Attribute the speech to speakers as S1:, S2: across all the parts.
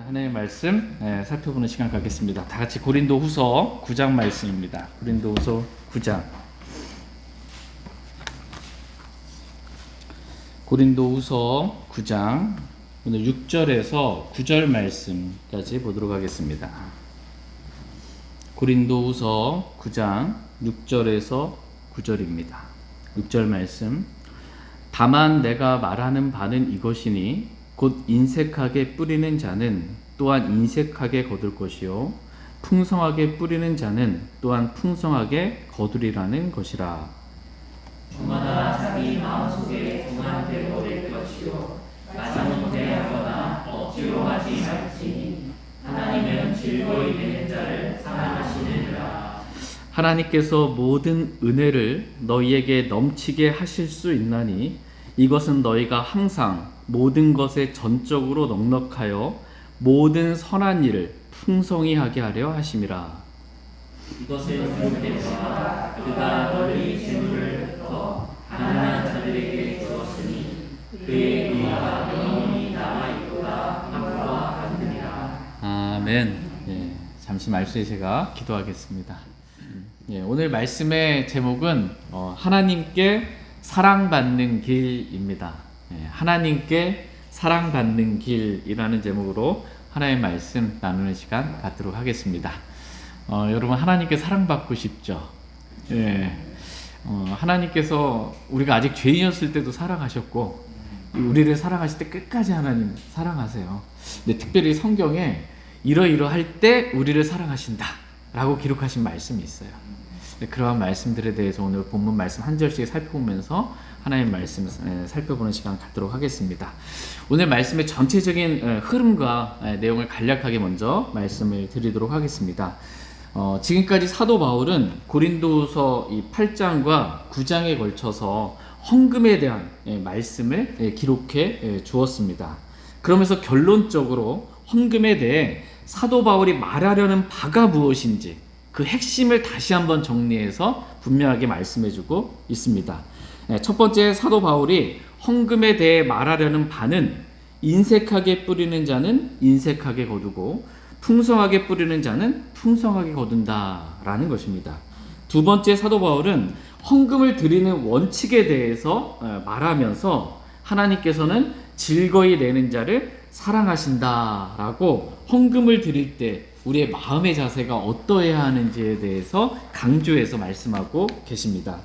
S1: 하나님의 말씀 살펴보는 시간 갖겠습니다. 다 같이 고린도후서 9장 말씀입니다. 고린도후서 9장. 고린도후서 9장 오늘 6절에서 9절 말씀까지 보도록 하겠습니다. 고린도후서 9장 6절에서 9절입니다. 6절 말씀. 다만 내가 말하는 바는 이것이니 곧 인색하게 뿌리는 자는 또한 인색하게 거둘 것이요 풍성하게 뿌리는 자는 또한 풍성하게 거두리라는 것이라.
S2: 주마다 자기 마음속에 정한 대로 될 것이요 마지못해 하거나 억지로 하지 말지니 하나님은 즐거이 되는 자를 사랑하시느니라.
S1: 하나님께서 모든 은혜를 너희에게 넘치게 하실 수 있나니 이것은 너희가 항상 모든 것에 전적으로 넉넉하여 모든 선한 일을 풍성히 하게 하려 하심이라.
S2: 이것은 기록된 바가 그가 널리 재물을 더 가난한 자들에게 주었으니 그의 의가 영원히 남아 있도다 하고와 같으니라.
S1: 아멘. 잠시 말씀에 제가 기도하겠습니다. 오늘 말씀의 제목은 하나님께 사랑받는 길입니다. 하나님께 사랑받는 길이라는 제목으로 하나님의 말씀 나누는 시간 갖도록 하겠습니다. 여러분 하나님께 사랑받고 싶죠? 하나님께서 우리가 아직 죄인이었을 때도 사랑하셨고 우리를 사랑하실 때 끝까지 하나님 사랑하세요. 근데 특별히 성경에 이러이러할 때 우리를 사랑하신다 라고 기록하신 말씀이 있어요. 그러한 말씀들에 대해서 오늘 본문 말씀 한 절씩 살펴보면서 하나님의 말씀 살펴보는 시간 갖도록 하겠습니다. 오늘 말씀의 전체적인 흐름과 내용을 간략하게 먼저 말씀을 드리도록 하겠습니다. 지금까지 사도 바울은 고린도서 8장과 9장에 걸쳐서 헌금에 대한 말씀을 기록해 주었습니다. 그러면서 결론적으로 헌금에 대해 사도 바울이 말하려는 바가 무엇인지 그 핵심을 다시 한번 정리해서 분명하게 말씀해주고 있습니다. 첫 번째 사도 바울이 헌금에 대해 말하려는 바는 인색하게 뿌리는 자는 인색하게 거두고 풍성하게 뿌리는 자는 풍성하게 거둔다라는 것입니다. 두 번째 사도 바울은 헌금을 드리는 원칙에 대해서 말하면서 하나님께서는 즐거이 내는 자를 사랑하신다라고 헌금을 드릴 때 우리의 마음의 자세가 어떠해야 하는지에 대해서 강조해서 말씀하고 계십니다.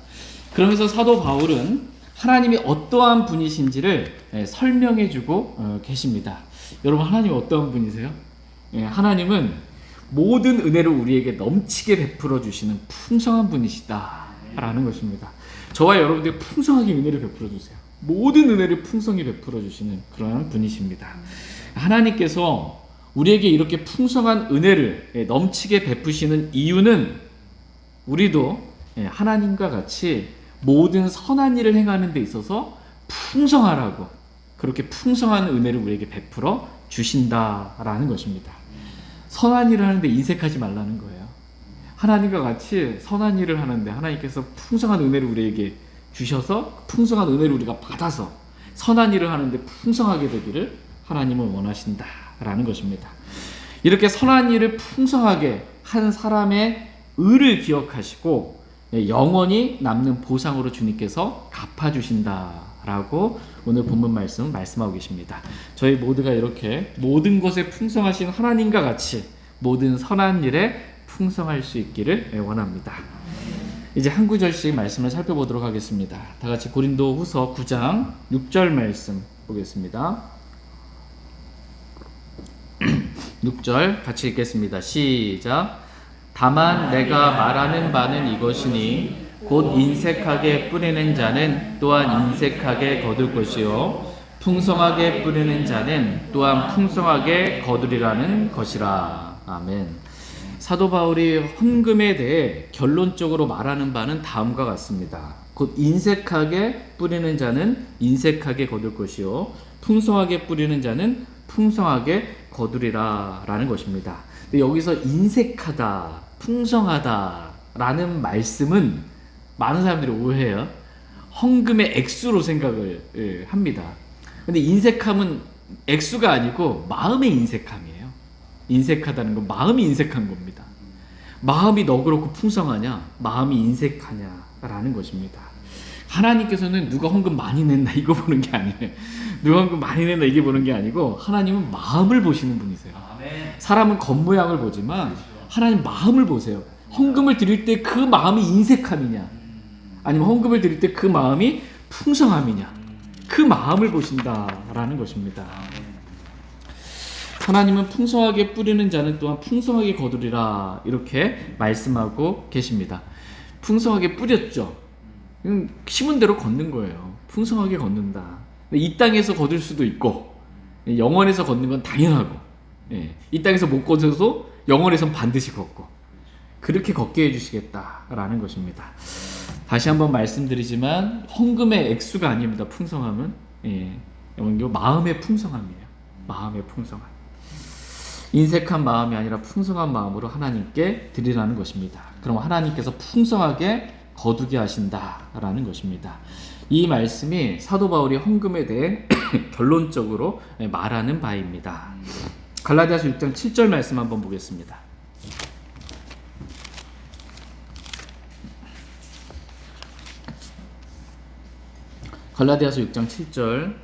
S1: 그러면서 사도 바울은 하나님이 어떠한 분이신지를 설명해 주고 계십니다. 여러분 하나님이 어떠한 분이세요? 하나님은 모든 은혜를 우리에게 넘치게 베풀어 주시는 풍성한 분이시다 라는 것입니다. 저와 여러분들이 풍성하게 은혜를 베풀어 주세요. 모든 은혜를 풍성히 베풀어 주시는 그러한 분이십니다. 하나님께서 우리에게 이렇게 풍성한 은혜를 넘치게 베푸시는 이유는 우리도 하나님과 같이 모든 선한 일을 행하는 데 있어서 풍성하라고 그렇게 풍성한 은혜를 우리에게 베풀어 주신다라는 것입니다. 선한 일을 하는데 인색하지 말라는 거예요. 하나님과 같이 선한 일을 하는데 하나님께서 풍성한 은혜를 우리에게 주셔서 풍성한 은혜를 우리가 받아서 선한 일을 하는데 풍성하게 되기를 하나님은 원하신다라는 것입니다. 이렇게 선한 일을 풍성하게 한 사람의 의를 기억하시고 영원히 남는 보상으로 주님께서 갚아주신다라고 오늘 본문 말씀하고 계십니다. 저희 모두가 이렇게 모든 것에 풍성하신 하나님과 같이 모든 선한 일에 풍성할 수 있기를 원합니다. 이제 한 구절씩 말씀을 살펴보도록 하겠습니다. 다 같이 고린도후서 9장 6절 말씀 보겠습니다. 6절 같이 읽겠습니다. 시작. 다만 내가 말하는 바는 이것이니 곧 인색하게 뿌리는 자는 또한 인색하게 거둘 것이요 풍성하게 뿌리는 자는 또한 풍성하게 거두리라는 것이라. 아멘. 사도 바울이 헌금에 대해 결론적으로 말하는 바는 다음과 같습니다. 곧 인색하게 뿌리는 자는 인색하게 거둘 것이요 풍성하게 뿌리는 자는 풍성하게 거두리라 라는 것입니다. 근데 여기서 인색하다, 풍성하다라는 말씀은 많은 사람들이 오해해요. 헌금의 액수로 생각을 합니다. 근데 인색함은 액수가 아니고 마음의 인색함이에요. 인색하다는 건 마음이 인색한 겁니다. 마음이 너그럽고 풍성하냐, 마음이 인색하냐라는 것입니다. 하나님께서는 누가 헌금 많이 냈나 이거 보는 게 아니에요. 누가 헌금 많이 냈나 이게 보는 게 아니고 하나님은 마음을 보시는 분이세요. 사람은 겉모양을 보지만 하나님 마음을 보세요. 헌금을 드릴 때 그 마음이 인색함이냐, 아니면 헌금을 드릴 때 그 마음이 풍성함이냐, 그 마음을 보신다라는 것입니다. 하나님은 풍성하게 뿌리는 자는 또한 풍성하게 거두리라 이렇게 말씀하고 계십니다. 풍성하게 뿌렸죠. 심은 대로 걷는 거예요. 풍성하게 걷는다. 이 땅에서 거둘 수도 있고 영원에서 걷는 건 당연하고, 이 땅에서 못 걷어도 영원에선 반드시 걷고, 그렇게 걷게 해주시겠다라는 것입니다. 다시 한번 말씀드리지만 헌금의 액수가 아닙니다. 풍성함은 마음의 풍성함이에요. 마음의 풍성함. 인색한 마음이 아니라 풍성한 마음으로 하나님께 드리라는 것입니다. 그럼 하나님께서 풍성하게 거두게 하신다라는 것입니다. 이 말씀이 사도 바울이 헌금에 대해 결론적으로 말하는 바입니다. 갈라디아서 6장 7절 말씀 한번 보겠습니다. 갈라디아서 6장 7절.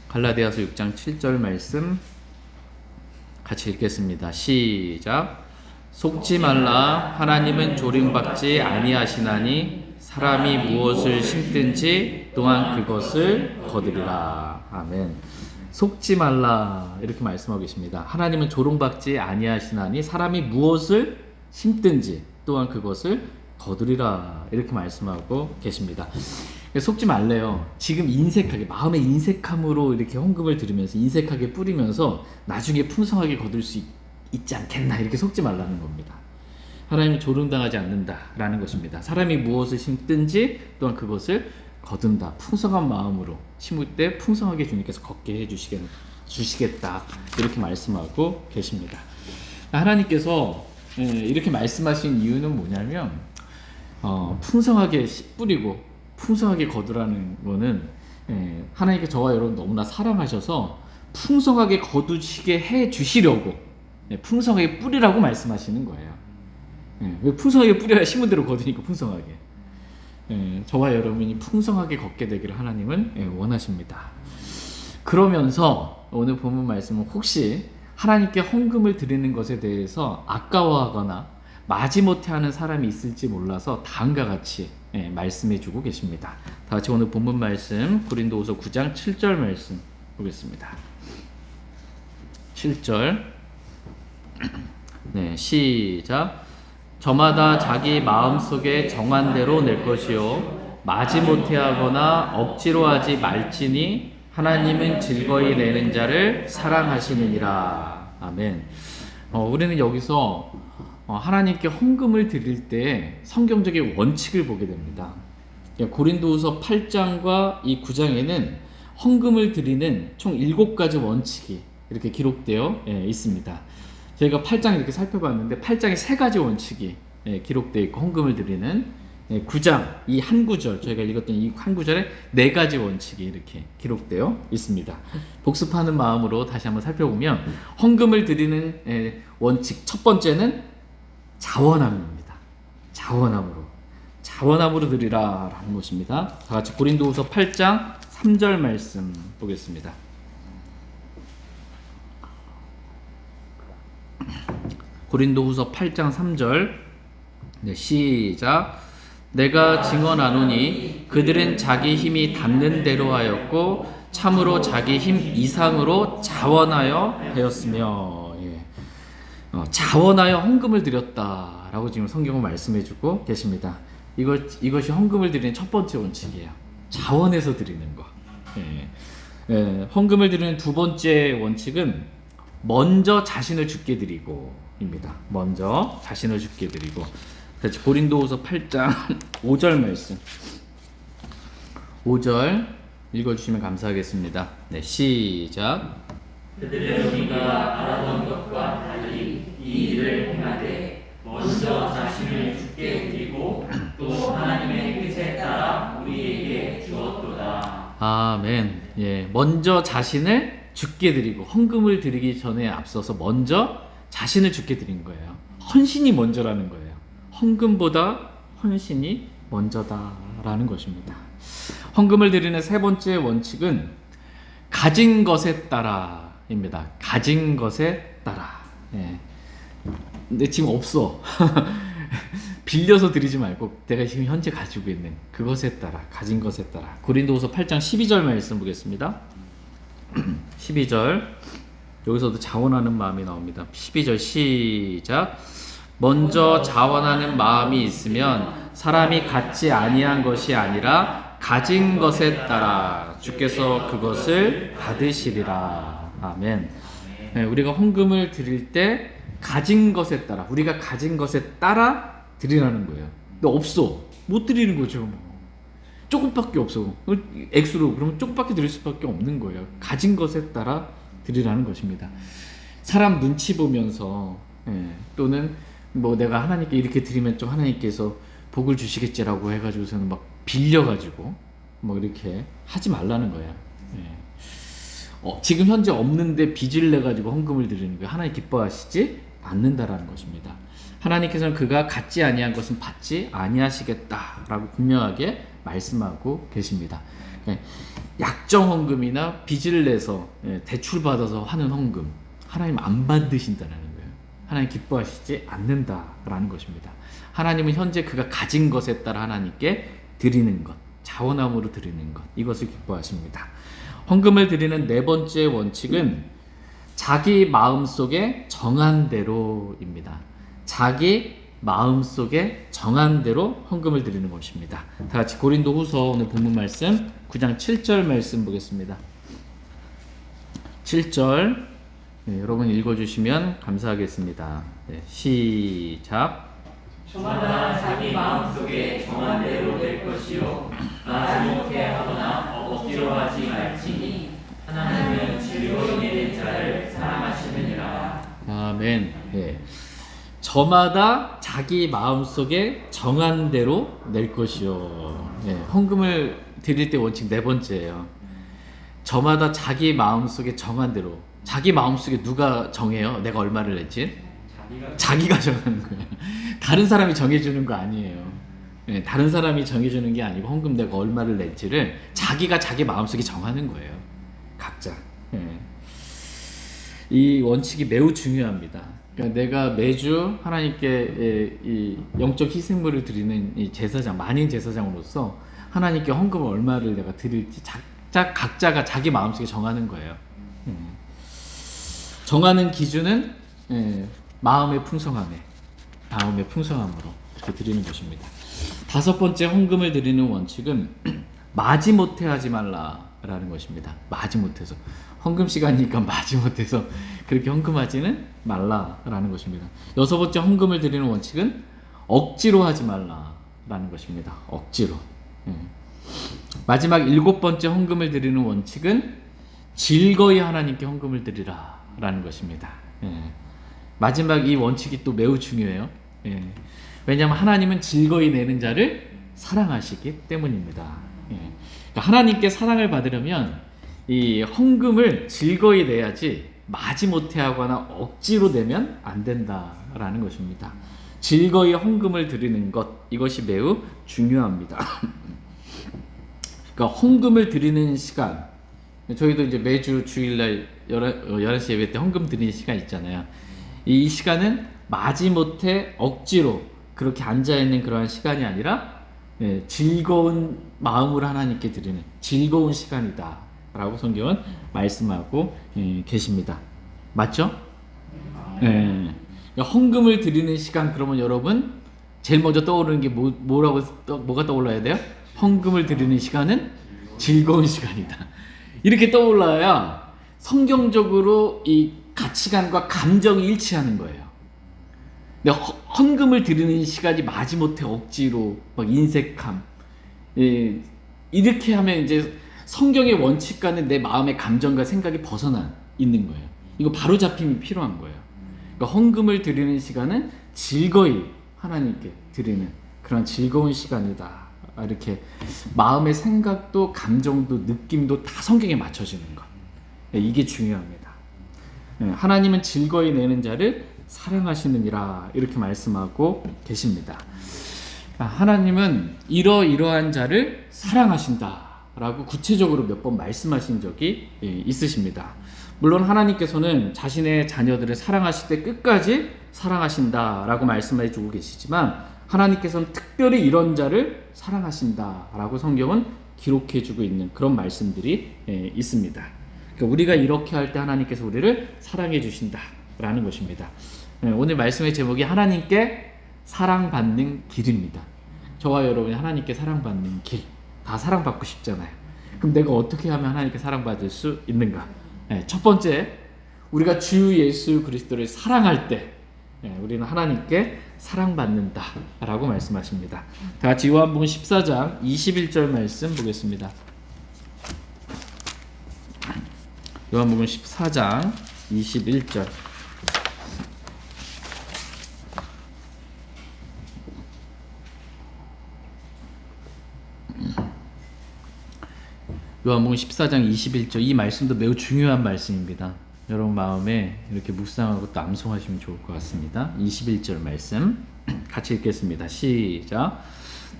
S1: 갈라디아서 6장 7절 말씀 같이 읽겠습니다. 시작. 속지 말라. 하나님은 조림받지 아니하시나니 사람이 무엇을 심든지 또한 그것을 거두리라. 아멘. 속지 말라 이렇게 말씀하고 계십니다. 하나님은 조롱받지 아니하시나니 사람이 무엇을 심든지 또한 그것을 거두리라 이렇게 말씀하고 계십니다. 속지 말래요. 지금 인색하게, 마음의 인색함으로 이렇게 헌금을 드리면서 인색하게 뿌리면서 나중에 풍성하게 거둘 수 있지 않겠나, 이렇게 속지 말라는 겁니다. 하나님은 조롱당하지 않는다라는 것입니다. 사람이 무엇을 심든지 또한 그것을 거둔다. 풍성한 마음으로 심을 때 풍성하게 주님께서 걷게 해주시겠다 이렇게 말씀하고 계십니다. 하나님께서 이렇게 말씀하신 이유는 뭐냐면 풍성하게 뿌리고 풍성하게 거두라는 거는 하나님께 저와 여러분 너무나 사랑하셔서 풍성하게 거두시게 해주시려고 풍성하게 뿌리라고 말씀하시는 거예요. 왜 풍성하게 뿌려야 심은 대로 거두니까 풍성하게. 저와 여러분이 풍성하게 걷게 되기를 하나님은 원하십니다. 그러면서 오늘 본문 말씀은 혹시 하나님께 헌금을 드리는 것에 대해서 아까워하거나 마지못해 하는 사람이 있을지 몰라서 다음과 같이 말씀해 주고 계십니다. 다 같이 오늘 본문 말씀 고린도후서 9장 7절 말씀 보겠습니다. 7절. 네, 시작. 저마다 자기 마음속에 정한 대로 낼 것이요 마지못해 하거나 억지로 하지 말지니 하나님은 즐거이 내는 자를 사랑하시느니라. 아멘. 우리는 여기서 하나님께 헌금을 드릴 때 성경적인 원칙을 보게 됩니다. 고린도후서 8장과 이 9장에는 헌금을 드리는 총 7가지 원칙이 이렇게 기록되어 있습니다. 저희가 8장 이렇게 살펴봤는데 8장에 3가지 원칙이 기록되어 있고 헌금을 드리는 9장 이 한 구절, 저희가 읽었던 이 한 구절에 4가지 원칙이 이렇게 기록되어 있습니다. 복습하는 마음으로 다시 한번 살펴보면 헌금을 드리는 원칙 첫 번째는 자원함입니다. 자원함으로 드리라 라는 것입니다. 다 같이 고린도후서 8장 3절 말씀 보겠습니다. 고린도후서 8장 3절. 네, 시작. 내가 증언하노니 그들은 자기 힘이 닿는 대로 하였고 참으로 자기 힘 이상으로 자원하여 하였으며. 자원하여 헌금을 드렸다라고 지금 성경은 말씀해주고 계십니다. 이것이 헌금을 드리는 첫 번째 원칙이에요. 자원해서 드리는 거. 헌금을 드리는 두 번째 원칙은 먼저 자신을 주께 드리고입니다. 먼저 자신을 주께 드리고. 다시 고린도후서 8장 5절 말씀. 5절 읽어주시면 감사하겠습니다. 네, 시작.
S2: 그들은 우리가 알아본 것과 달리 이 일을 행하되 먼저 자신을 주께 드리고 또 하나님의 뜻에 따라 우리에게 주었도다.
S1: 아멘. 예, 먼저 자신을 주께 드리고 헌금을 드리기 전에 앞서서 먼저 자신을 주께 드린 거예요. 헌신이 먼저라는 거예요. 헌금보다 헌신이 먼저다라는 것입니다. 헌금을 드리는 세 번째 원칙은 가진 것에 따라입니다. 가진 것에 따라. 예. 근데 지금 없어. 빌려서 드리지 말고 내가 지금 현재 가지고 있는 그것에 따라, 가진 것에 따라. 고린도후서 8장 12절 말씀 보겠습니다. 12절. 여기서도 자원하는 마음이 나옵니다. 12절 시작. 먼저 자원하는 마음이 있으면 사람이 갖지 아니한 것이 아니라 가진 것에 따라 주께서 그것을 받으시리라. 아멘. 네, 우리가 헌금을 드릴 때 가진 것에 따라, 우리가 가진 것에 따라 드리라는 거예요. 근데 없어. 못 드리는 거죠. 조금밖에 없어. 액수로 그러면 조금밖에 드릴 수밖에 없는 거예요. 가진 것에 따라 드리라는 것입니다. 사람 눈치 보면서 또는 뭐 내가 하나님께 이렇게 드리면 좀 하나님께서 복을 주시겠지라고 해가지고서는 막 빌려가지고 뭐 이렇게 하지 말라는 거야. 지금 현재 없는데 빚을 내가지고 헌금을 드리는 거 하나님 기뻐하시지 않는다라는 것입니다. 하나님께서는 그가 갖지 아니한 것은 받지 아니하시겠다라고 분명하게 말씀하고 계십니다. 약정 헌금이나 빚을 내서 대출 받아서 하는 헌금 하나님 안 받으신다는 거예요. 하나님 기뻐하시지 않는다라는 것입니다. 하나님은 현재 그가 가진 것에 따라 하나님께 드리는 것, 자원함으로 드리는 것, 이것을 기뻐하십니다. 헌금을 드리는 네 번째 원칙은 자기 마음속에 정한 대로입니다. 자기 마음속에 정한 대로 헌금을 드리는 것입니다. 다 같이 고린도후서 오늘 본문 말씀 9장 7절 말씀 보겠습니다. 7절 여러분 읽어주시면 감사하겠습니다. 시작.
S2: 저마다 자기 마음속에 정한 대로 될 것이요 마지 못해 하거나 억지로 하지 말지니 하나님은 즐거이 내는 자를 사랑하시느니라.
S1: 아멘. 저마다 자기 마음속에 정한 대로 낼 것이요. 헌금을 드릴 때 원칙 네 번째예요. 저마다 자기 마음속에 정한 대로. 자기 마음속에 누가 정해요? 내가 얼마를 낼지? 자기가 정하는 거예요. 다른 사람이 정해주는 거 아니에요. 다른 사람이 정해주는 게 아니고 헌금 내가 얼마를 낼지를 자기가 자기 마음속에 정하는 거예요. 각자. 이 원칙이 매우 중요합니다. 그러니까 내가 매주 하나님께 이 영적 희생물을 드리는 이 제사장, 만인 제사장으로서 하나님께 헌금을 얼마를 내가 드릴지 각자가 자기 마음속에 정하는 거예요. 정하는 기준은 마음의 풍성함으로 이렇게 드리는 것입니다. 다섯 번째 헌금을 드리는 원칙은 마지못해 하지 말라라는 것입니다. 마지못해서. 헌금 시간이니까 마지못해서 그렇게 헌금하지는 말라라는 것입니다. 여섯 번째 헌금을 드리는 원칙은 억지로 하지 말라라는 것입니다. 억지로. 마지막 일곱 번째 헌금을 드리는 원칙은 즐거이 하나님께 헌금을 드리라라는 것입니다. 마지막 이 원칙이 또 매우 중요해요. 왜냐하면 하나님은 즐거이 내는 자를 사랑하시기 때문입니다. 그러니까 하나님께 사랑을 받으려면 이 헌금을 즐거이 내야지 마지못해 하거나 억지로 내면 안 된다라는 것입니다. 즐거이 헌금을 드리는 것, 이것이 매우 중요합니다. 그러니까 헌금을 드리는 시간, 저희도 이제 매주 주일날 11시 예배 때 헌금 드리는 시간 있잖아요. 이 시간은 마지못해 억지로 그렇게 앉아있는 그러한 시간이 아니라 즐거운 마음으로 하나님께 드리는 즐거운 시간이다 라고 성경은 말씀하고 계십니다. 맞죠? 헌금을 드리는 시간, 그러면 여러분 제일 먼저 떠오르는 게 뭐가 떠올라야 돼요? 헌금을 드리는 시간은 즐거운 시간이다. 이렇게 떠올라야 성경적으로 이 가치관과 감정이 일치하는 거예요. 근데 헌금을 드리는 시간이 마지못해 억지로 막 인색함, 이렇게 하면 이제 성경의 원칙과는 내 마음의 감정과 생각이 벗어나 있는 거예요. 이거 바로 잡힘이 필요한 거예요. 그러니까 헌금을 드리는 시간은 즐거이 하나님께 드리는 그런 즐거운 시간이다 이렇게 마음의 생각도 감정도 느낌도 다 성경에 맞춰지는 것. 이게 중요합니다. 하나님은 즐거이 내는 자를 사랑하시느니라 이렇게 말씀하고 계십니다. 하나님은 이러이러한 자를 사랑하신다 라고 구체적으로 몇 번 말씀하신 적이 있으십니다. 물론 하나님께서는 자신의 자녀들을 사랑하실 때 끝까지 사랑하신다 라고 말씀해 주고 계시지만 하나님께서는 특별히 이런 자를 사랑하신다 라고 성경은 기록해 주고 있는 그런 말씀들이 있습니다. 그러니까 우리가 이렇게 할 때 하나님께서 우리를 사랑해 주신다 라는 것입니다. 오늘 말씀의 제목이 하나님께 사랑받는 길입니다. 저와 여러분이 하나님께 사랑받는 길, 다 사랑받고 싶잖아요. 그럼 내가 어떻게 하면 하나님께 사랑받을 수 있는가? 첫 번째, 우리가 주 예수 그리스도를 사랑할 때 우리는 하나님께 사랑받는다 라고 말씀하십니다. 다 같이 요한복음 14장 21절 말씀 보겠습니다. 요한복음 14장 21절. 요한복음 14장 21절 이 말씀도 매우 중요한 말씀입니다. 여러분 마음에 이렇게 묵상하고 또 암송하시면 좋을 것 같습니다. 21절 말씀 같이 읽겠습니다. 시작.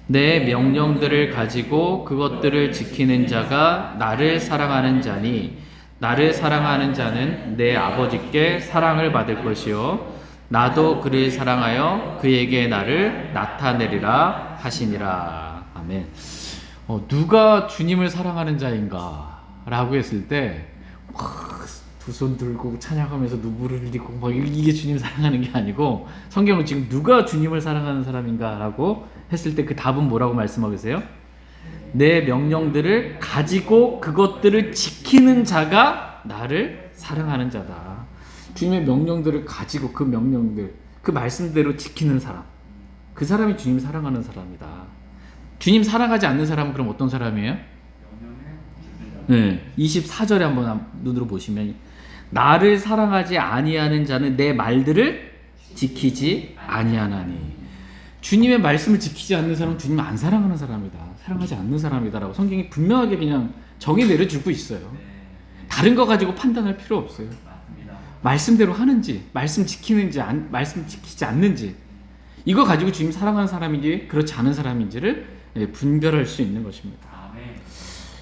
S1: 내 명령들을 가지고 그것들을 지키는 자가 나를 사랑하는 자니 나를 사랑하는 자는 내 아버지께 사랑을 받을 것이요 나도 그를 사랑하여 그에게 나를 나타내리라 하시니라. 아멘. 누가 주님을 사랑하는 자인가 라고 했을 때 두 손 들고 찬양하면서 눈물을 흘리고 막 이게 주님 사랑하는 게 아니고 성경은 지금 누가 주님을 사랑하는 사람인가 라고 했을 때 그 답은 뭐라고 말씀하고 계세요? 내 명령들을 가지고 그것들을 지키는 자가 나를 사랑하는 자다. 주님의 명령들을 가지고 그 명령들 그 말씀대로 지키는 사람, 그 사람이 주님 사랑하는 사람이다. 주님 사랑하지 않는 사람은 그럼 어떤 사람이에요? 24절에 한번 눈으로 보시면 나를 사랑하지 아니하는 자는 내 말들을 지키지 아니하나니. 주님의 말씀을 지키지 않는 사람은 주님을 안 사랑하는 사람이다. 사랑하지 않는 사람이다 라고 성경이 분명하게 그냥 정의 내려주고 있어요. 다른 거 가지고 판단할 필요 없어요. 말씀대로 하는지 말씀 지키는지 말씀 지키지 않는지 이거 가지고 주님 사랑하는 사람인지 그렇지 않은 사람인지를 분별할 수 있는 것입니다.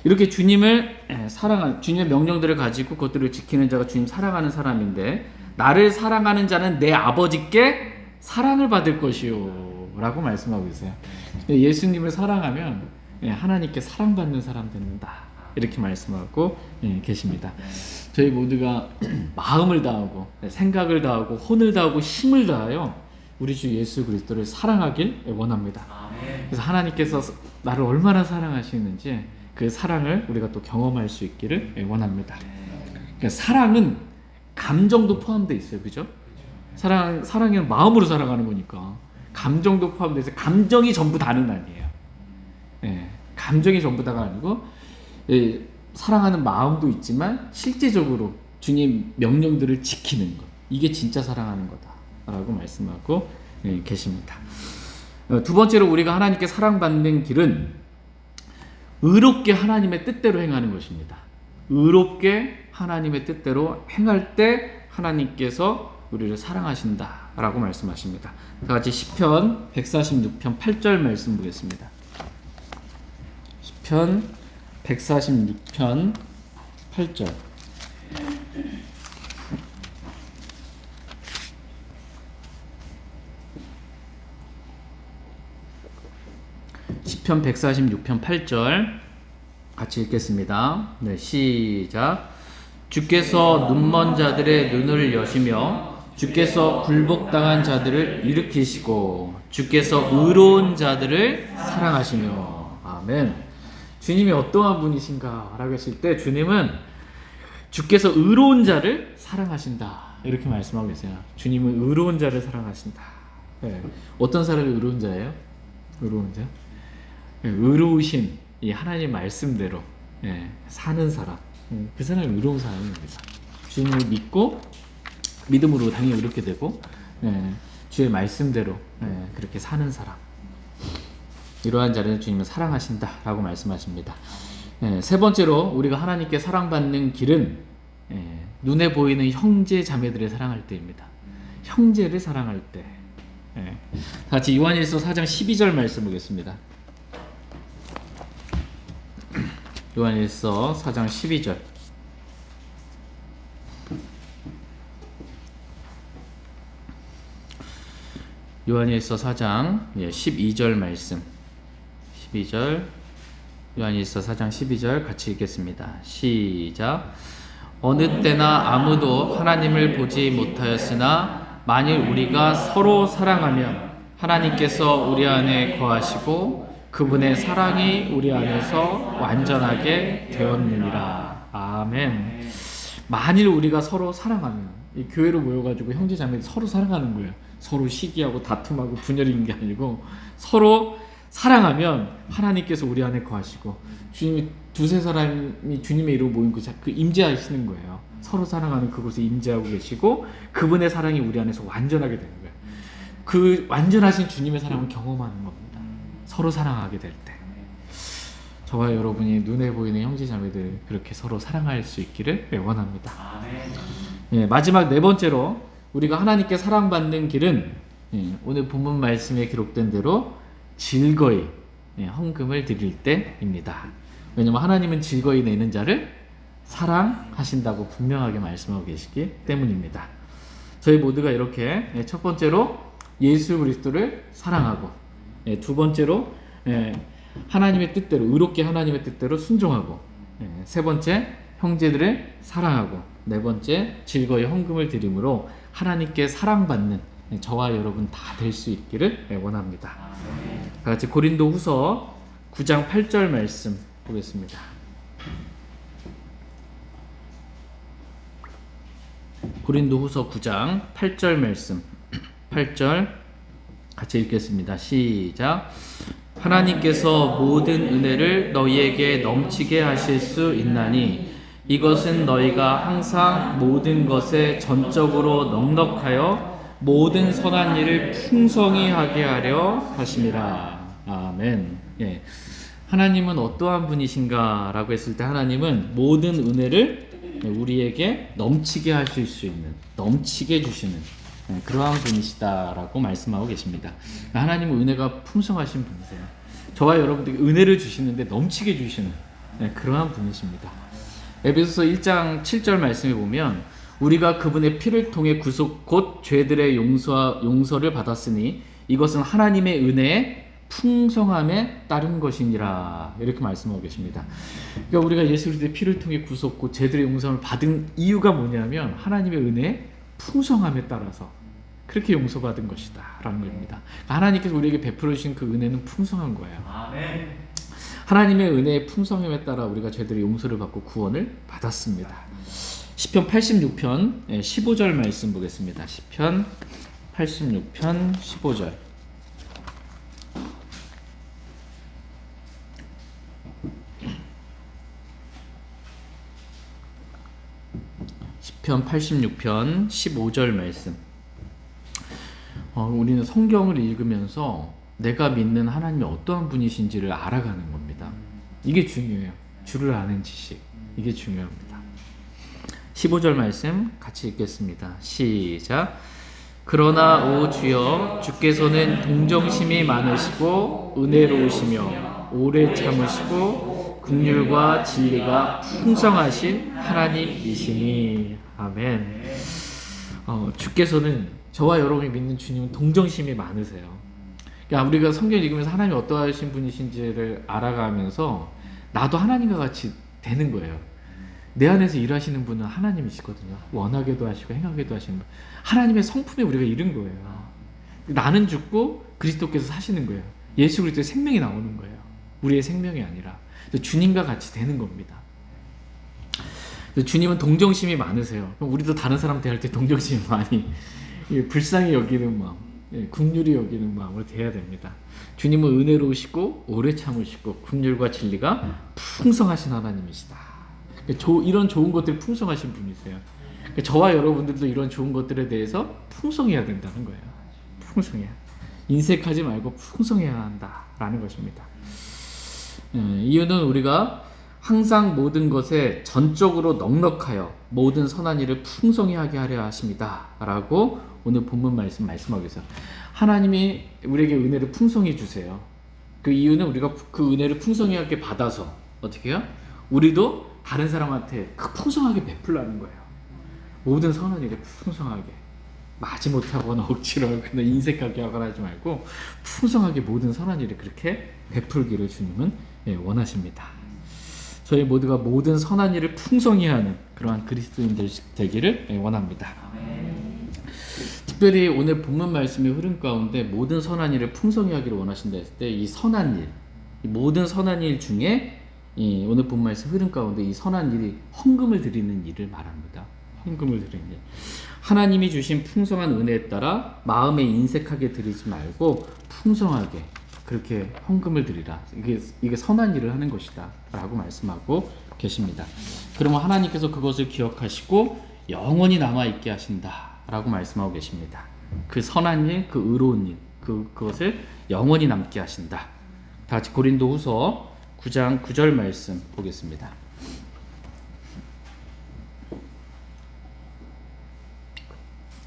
S1: 이렇게 주님을 사랑하는 주님의 명령들을 가지고 그것들을 지키는 자가 주님 사랑하는 사람인데 나를 사랑하는 자는 내 아버지께 사랑을 받을 것이요 라고 말씀하고 있어요. 예수님을 사랑하면 하나님께 사랑받는 사람 된다 이렇게 말씀하고 계십니다. 저희 모두가 마음을 다하고 생각을 다하고 혼을 다하고 힘을 다하여 우리 주 예수 그리스도를 사랑하길 원합니다. 그래서 하나님께서 나를 얼마나 사랑하시는지 그 사랑을 우리가 또 경험할 수 있기를 원합니다. 그러니까 사랑은 감정도 포함되어 있어요. 그죠? 사랑에는 마음으로 사랑하는 거니까 감정도 포함되어 있어요. 감정이 전부 다는 아니에요. 감정이 전부 다가 아니고 사랑하는 마음도 있지만 실제적으로 주님 명령들을 지키는 것 이게 진짜 사랑하는 거다라고 말씀하고 계십니다. 두 번째로 우리가 하나님께 사랑받는 길은 의롭게 하나님의 뜻대로 행하는 것입니다. 의롭게 하나님의 뜻대로 행할 때 하나님께서 우리를 사랑하신다라고 말씀하십니다. 다 같이 시편 146편 8절 말씀 보겠습니다. 시편 146편 8절. 시편 146편 8절 같이 읽겠습니다. 네, 시작. 주께서 눈먼 자들의 눈을 여시며 주께서 굴복당한 자들을 일으키시고 주께서 의로운 자들을 사랑하시며. 아멘. 주님이 어떠한 분이신가 라고 했을 때 주님은 주께서 의로운 자를 사랑하신다 이렇게 말씀하고 계세요. 주님은 의로운 자를 사랑하신다. 네. 어떤 사람이 의로운 자예요? 의로운 자? 의로우신 이 하나님 말씀대로 사는 사람, 그 사람이 의로운 사람입니다. 주님을 믿고 믿음으로 당연히 이렇게 되고 주의 말씀대로 그렇게 사는 사람. 이러한 자를 주님은 사랑하신다라고 말씀하십니다. 세 번째로 우리가 하나님께 사랑받는 길은 눈에 보이는 형제 자매들을 사랑할 때입니다. 형제를 사랑할 때. 같이 요한일서 4장 12절 말씀 보겠습니다. 요한일서 4장 12절. 요한일서 4장 12절 말씀. 12절. 요한일서 4장 12절 같이 읽겠습니다. 시작. 어느 때나 아무도 하나님을 보지 못하였으나 만일 우리가 서로 사랑하면 하나님께서 우리 안에 거하시고 그분의 사랑이 우리 안에서 완전하게 되었느니라. 아멘. 만일 우리가 서로 사랑하면, 이 교회로 모여가지고 형제 자매들 서로 사랑하는 거예요. 서로 시기하고 다툼하고 분열인 게 아니고 서로 사랑하면 하나님께서 우리 안에 거하시고 주님이 두세 사람이 주님의 이름으로 모인 그 임재하시는 거예요. 서로 사랑하는 그곳에 임재하고 계시고 그분의 사랑이 우리 안에서 완전하게 되는 거예요. 그 완전하신 주님의 사랑을 경험하는 겁니다. 서로 사랑하게 될 때. 저와 여러분이 눈에 보이는 형제 자매들 그렇게 서로 사랑할 수 있기를 원합니다. 마지막 네 번째로 우리가 하나님께 사랑받는 길은 오늘 본문 말씀에 기록된 대로 즐거이 헌금을 드릴 때입니다. 왜냐하면 하나님은 즐거이 내는 자를 사랑하신다고 분명하게 말씀하고 계시기 때문입니다. 저희 모두가 이렇게 첫 번째로 예수 그리스도를 사랑하고, 두 번째로 하나님의 뜻대로 의롭게 하나님의 뜻대로 순종하고, 세 번째 형제들을 사랑하고, 네 번째 즐거이 헌금을 드림으로 하나님께 사랑받는 저와 여러분 다 될 수 있기를 원합니다. 다 같이 고린도후서 9장 8절 말씀 보겠습니다. 고린도후서 9장 8절 말씀. 8절 같이 읽겠습니다. 시작. 하나님께서 모든 은혜를 너희에게 넘치게 하실 수 있나니 이것은 너희가 항상 모든 것에 전적으로 넉넉하여 모든 선한 일을 풍성히 하게 하려 하심이라. 아멘. 하나님은 어떠한 분이신가 라고 했을 때 하나님은 모든 은혜를 우리에게 넘치게 하실 수 있는, 넘치게 주시는 그러한 분이시다라고 말씀하고 계십니다. 하나님은 은혜가 풍성하신 분이세요. 저와 여러분들에게 은혜를 주시는데 넘치게 주시는 그러한 분이십니다. 에베소서 1장 7절 말씀에 보면 우리가 그분의 피를 통해 구속 곧 죄들의 용서를 받았으니 이것은 하나님의 은혜의 풍성함에 따른 것이니라 이렇게 말씀하고 계십니다. 그러니까 우리가 예수 그리스도의 피를 통해 구속 곧 죄들의 용서를 받은 이유가 뭐냐면 하나님의 은혜의 풍성함에 따라서 그렇게 용서받은 것이다 라는 겁니다. 하나님께서 우리에게 베풀어 주신 그 은혜는 풍성한 거예요. 아멘. 하나님의 은혜의 풍성함에 따라 우리가 죄들의 용서를 받고 구원을 받았습니다. 시편 86편 15절 말씀 보겠습니다. 시편 86편 15절. 시편 86편 15절 말씀. 우리는 성경을 읽으면서 내가 믿는 하나님이 어떠한 분이신지를 알아가는 겁니다. 이게 중요해요. 주를 아는 지식. 이게 중요합니다. 15절 말씀 같이 읽겠습니다. 시작. 그러나 오 주여 주께서는 동정심이 많으시고 은혜로우시며 오래 참으시고 긍휼과 진리가 풍성하신 하나님이시니. 아멘. 주께서는 저와 여러분이 믿는 주님은 동정심이 많으세요. 그러니까 우리가 성경 읽으면서 하나님이 어떠하신 분이신지를 알아가면서 나도 하나님과 같이 되는 거예요. 내 안에서 일하시는 분은 하나님이시거든요. 원하게도 하시고 행하게도 하시는 분. 하나님의 성품에 우리가 이른 거예요. 나는 죽고 그리스도께서 사시는 거예요. 예수 그리스도의 생명이 나오는 거예요. 우리의 생명이 아니라 주님과 같이 되는 겁니다. 주님은 동정심이 많으세요. 그럼 우리도 다른 사람 대할 때 동정심이 많이 불쌍히 여기는 마음, 긍휼히 여기는 마음으로 대해야 됩니다. 주님은 은혜로우시고 오래 참으시고 긍휼과 진리가 풍성하신 하나님이시다. 이런 좋은 것들이 풍성하신 분이세요. 저와 여러분들도 이런 좋은 것들에 대해서 풍성해야 된다는 거예요. 풍성해야. 인색하지 말고 풍성해야 한다라는 것입니다. 이유는 우리가 항상 모든 것에 전적으로 넉넉하여 모든 선한 일을 풍성히 하게 하려 하십니다 라고 오늘 본문 말씀하고 있어요. 하나님이 우리에게 은혜를 풍성히 주세요. 그 이유는 우리가 그 은혜를 풍성하게 받아서 어떻게 해요? 우리도 다른 사람한테 풍성하게 베풀라는 거예요. 모든 선한 일에 풍성하게, 마지못해 하거나 억지로 하거나 인색하게 하거나 하지 말고 풍성하게 모든 선한 일을 그렇게 베풀기를 주님은 원하십니다. 저희 모두가 모든 선한 일을 풍성히 하는 그러한 그리스도인들 되기를 원합니다. 특별히 오늘 본문 말씀의 흐름 가운데 모든 선한 일을 풍성히 하기를 원하신다 했을 때 이 선한 일, 이 모든 선한 일 중에 이 오늘 본문 말씀 흐름 가운데 이 선한 일이 헌금을 드리는 일을 말합니다. 헌금을 드리는 일. 하나님이 주신 풍성한 은혜에 따라 마음에 인색하게 드리지 말고 풍성하게 그렇게 헌금을 드리라. 이게 선한 일을 하는 것이다 라고 말씀하고 계십니다. 그러면 하나님께서 그것을 기억하시고 영원히 남아있게 하신다 라고 말씀하고 계십니다. 그 선한 일, 그 의로운 일, 그것을 영원히 남게 하신다. 다 같이 고린도후서 9장 9절 말씀 보겠습니다.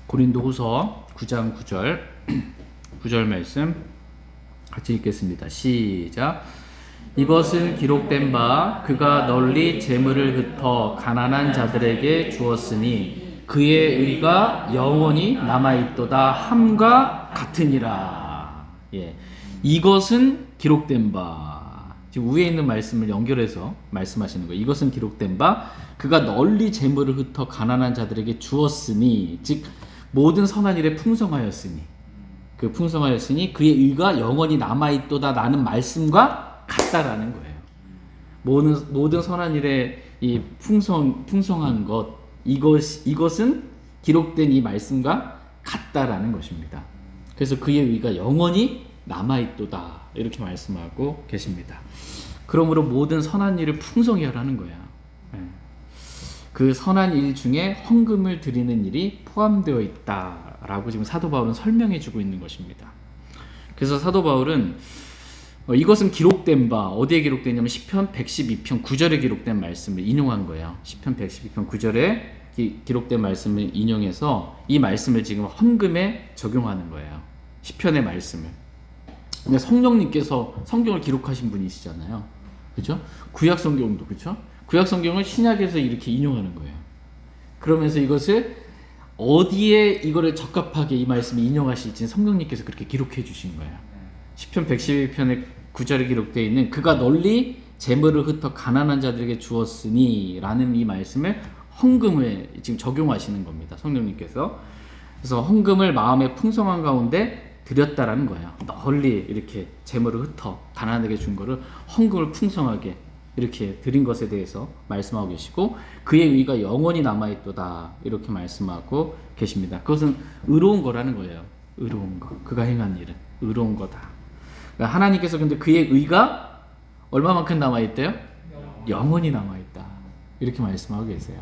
S1: 고린도후서 9장 9절 말씀 같이 읽겠습니다. 시작. 이것은 기록된 바 그가 널리 재물을 흩어 가난한 자들에게 주었으니 그의 의가 영원히 남아있도다 함과 같으니라. 예. 이것은 기록된 바, 지금 위에 있는 말씀을 연결해서 말씀하시는 거예요. 이것은 기록된 바 그가 널리 재물을 흩어 가난한 자들에게 주었으니, 즉 모든 선한 일에 풍성하였으니, 그 풍성하였으니 그의 의가 영원히 남아있도다 라는 말씀과 같다라는 거예요. 모든 선한 일에 이 풍성한 것, 이것은 기록된 이 말씀과 같다라는 것입니다. 그래서 그의 의가 영원히 남아있도다 이렇게 말씀하고 계십니다. 그러므로 모든 선한 일을 풍성히 하라는 거야. 그 선한 일 중에 헌금을 드리는 일이 포함되어 있다라고 지금 사도 바울은 설명해 주고 있는 것입니다. 그래서 사도 바울은 이것은 기록된 바, 어디에 기록되냐면 시편 112편 9절에 기록된 말씀을 인용한 거예요. 시편 112편 9절에 기록된 말씀을 인용해서 이 말씀을 지금 헌금에 적용하는 거예요. 시편의 말씀을. 근데 성령님께서 성경을 기록하신 분이시잖아요. 그렇죠? 구약 성경도 그렇죠? 구약 성경을 신약에서 이렇게 인용하는 거예요. 그러면서 이것을 어디에 이거를 적합하게 이 말씀을 인용하실지는 성령님께서 그렇게 기록해 주신 거예요. 시편 112편의 9절에 기록되어 있는 그가 널리 재물을 흩어 가난한 자들에게 주었으니 라는 이 말씀을 헌금에 지금 적용하시는 겁니다. 성령님께서. 그래서 헌금을 마음의 풍성한 가운데 드렸다라는 거예요. 널리 이렇게 재물을 흩어 가난하게 준 거를 헌금을 풍성하게 이렇게 드린 것에 대해서 말씀하고 계시고 그의 의가 영원히 남아있도다 이렇게 말씀하고 계십니다. 그것은 의로운 거라는 거예요. 의로운 거. 그가 행한 일은 의로운 거다. 그러니까 하나님께서 근데 그의 의가 얼마만큼 남아있대요? 영원히 남아있다. 이렇게 말씀하고 계세요.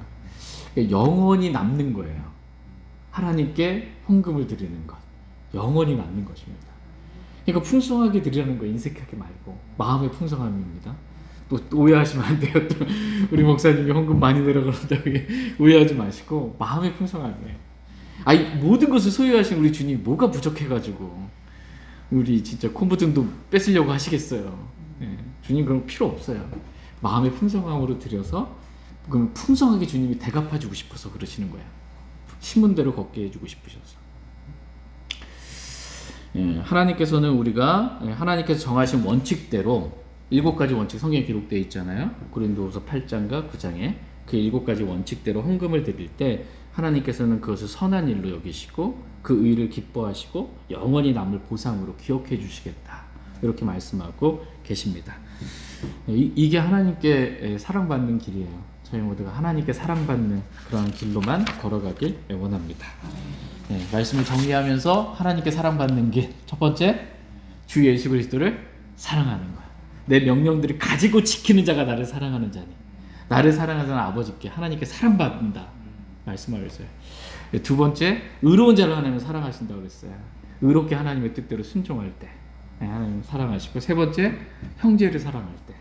S1: 그러니까 영원히 남는 거예요. 하나님께 헌금을 드리는 것. 영원히 남는 것입니다. 그러니까 풍성하게 드리라는 거 인색하게 말고 마음의 풍성함입니다. 또 오해하시면 안 돼요. 또 우리 목사님이 헌금 많이 내려가는다고 오해하지 마시고 마음의 풍성함이에요. 아니 모든 것을 소유하신 우리 주님 뭐가 부족해가지고 우리 진짜 콤부등도 뺏으려고 하시겠어요. 네. 주님 그런 거 필요 없어요. 마음의 풍성함으로 드려서 그럼 풍성하게 주님이 대갚아주고 싶어서 그러시는 거예요. 신문대로 걷게 해주고 싶으셔서. 예, 하나님께서는 우리가 하나님께서 정하신 원칙대로 7가지 원칙 성경에 기록되어 있잖아요. 고린도후서 8장과 9장에 그 7가지 원칙대로 헌금을 드릴 때 하나님께서는 그것을 선한 일로 여기시고 그 의를 기뻐하시고 영원히 남을 보상으로 기억해 주시겠다 이렇게 말씀하고 계십니다. 이게 하나님께 사랑받는 길이에요. 저희 모두가 하나님께 사랑받는 그런 길로만 걸어가길 원합니다. 네, 말씀을 정리하면서 하나님께 사랑받는 길 첫 번째, 주 예수 그리스도를 사랑하는 거야. 내 명령들을 가지고 지키는 자가 나를 사랑하는 자니 나를 사랑하는 아버지께 하나님께 사랑받는다 말씀하고 있어요. 두 번째, 의로운 자를 하나님은 사랑하신다고 그랬어요. 의롭게 하나님의 뜻대로 순종할 때 하나님 사랑하시고, 세 번째 형제를 사랑할 때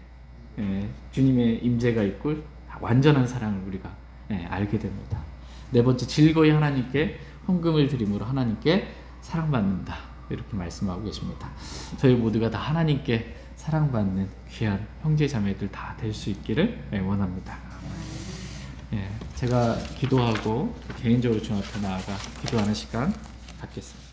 S1: 주님의 임재가 있고 완전한 사랑을 우리가 알게 됩니다. 네 번째, 즐거이 하나님께 헌금을 드림으로 하나님께 사랑받는다, 이렇게 말씀하고 계십니다. 저희 모두가 다 하나님께 사랑받는 귀한 형제 자매들 다 될 수 있기를 원합니다. 제가 기도하고 개인적으로 주 앞에 나아가 기도하는 시간 갖겠습니다.